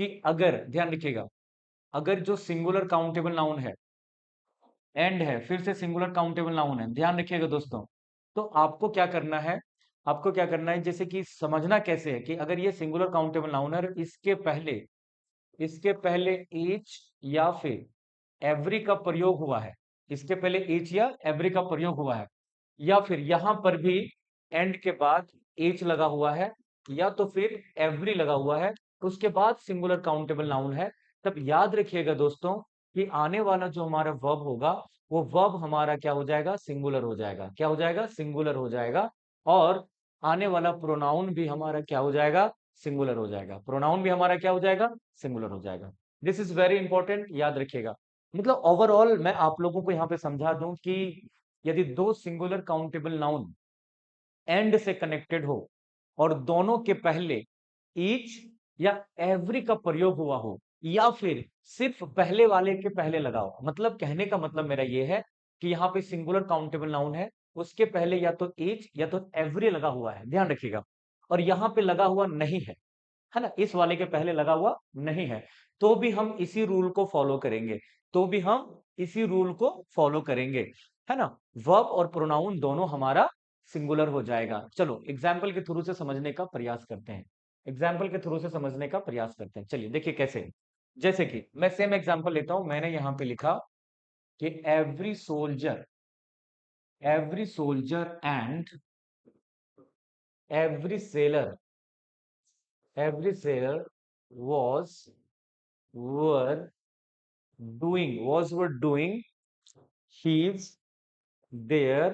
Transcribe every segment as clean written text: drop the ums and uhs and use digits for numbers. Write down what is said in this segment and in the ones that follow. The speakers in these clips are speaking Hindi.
कि अगर, ध्यान रखिएगा, अगर जो सिंगुलर काउंटेबल नाउन है, एंड है, फिर से सिंगुलर काउंटेबल नाउन है, ध्यान रखिएगा दोस्तों, तो आपको क्या करना है, आपको क्या करना है, जैसे कि समझना कैसे है कि अगर ये सिंगुलर काउंटेबल नाउन है और इसके पहले एच या फिर एवरी का प्रयोग हुआ है, इसके पहले एच या एवरी का प्रयोग हुआ है, या फिर यहां पर भी एंड के बाद एच लगा हुआ है, या तो फिर एवरी लगा हुआ है, उसके बाद सिंगुलर काउंटेबल नाउन है, तब याद रखिएगा दोस्तों कि आने वाला जो हमारा वर्ब होगा, वो वर्ब हमारा क्या हो जाएगा, सिंगुलर हो जाएगा। क्या हो जाएगा, सिंगुलर हो जाएगा। और आने वाला प्रोनाउन भी हमारा क्या हो जाएगा, सिंगुलर हो जाएगा। प्रोनाउन भी हमारा क्या हो जाएगा, सिंगुलर हो जाएगा। दिस इज वेरी इंपॉर्टेंट, याद रखिएगा। मतलब ओवरऑल मैं आप लोगों को यहां पे समझा दूं कि यदि दो सिंगुलर काउंटेबल नाउन एंड से कनेक्टेड हो और दोनों के पहले ईच या एवरी का प्रयोग हुआ हो, या फिर सिर्फ पहले वाले के पहले लगा हो, मतलब कहने का मतलब मेरा यह है कि यहाँ पे सिंगुलर काउंटेबल नाउन है, उसके पहले या तो ईच या तो एवरी लगा हुआ है, ध्यान रखिएगा, और यहाँ पे लगा हुआ नहीं है ना, इस वाले के पहले लगा हुआ नहीं है, तो भी हम इसी रूल को फॉलो करेंगे, तो भी हम इसी रूल को फॉलो करेंगे, है ना। वर्ब और प्रोनाउन दोनों हमारा सिंगुलर हो जाएगा। चलो एग्जाम्पल के थ्रू से समझने का प्रयास करते हैं, एग्जाम्पल के थ्रू से समझने का प्रयास करते हैं। चलिए देखिए कैसे, जैसे कि मैं सेम एग्जाम्पल लेता हूं, मैंने यहां पे लिखा कि every soldier and every seller was were doing his their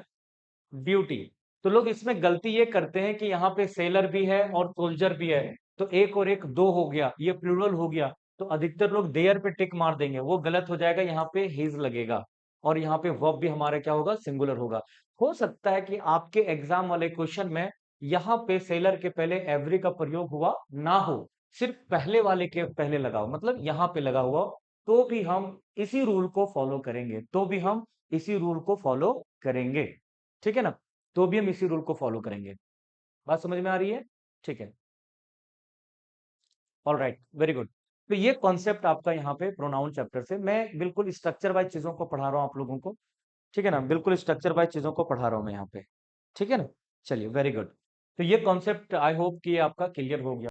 duty. तो लोग इसमें गलती ये करते हैं कि यहाँ पे सेलर भी है और सोल्जर भी है, तो एक और एक दो हो गया, ये प्लूरल हो गया, तो अधिकतर लोग देयर पे टिक मार देंगे, वो गलत हो जाएगा, यहाँ पे हिज लगेगा, और यहाँ पे वर्ब भी हमारा क्या होगा, सिंगुलर होगा। हो सकता है कि आपके एग्जाम वाले क्वेश्चन में यहाँ पे सेलर के पहले एवरी का प्रयोग हुआ ना हो, सिर्फ पहले वाले के पहले लगा हो, मतलब यहाँ पे लगा हुआ हो, तो भी हम इसी रूल को फॉलो करेंगे, तो भी हम इसी रूल को फॉलो करेंगे, ठीक है ना, तो भी हम इसी रूल को फॉलो करेंगे। बात समझ में आ रही है, ठीक है, ऑल राइट, वेरी गुड। तो ये कॉन्सेप्ट आपका यहाँ पे प्रोनाउन चैप्टर से, मैं बिल्कुल स्ट्रक्चर वाइज चीजों को पढ़ा रहा हूँ आप लोगों को, ठीक है ना, बिल्कुल स्ट्रक्चर वाइज चीजों को पढ़ा रहा हूँ मैं यहाँ पे, ठीक है ना। चलिए वेरी गुड। तो ये कॉन्सेप्ट आई होप कि ये आपका क्लियर हो गया।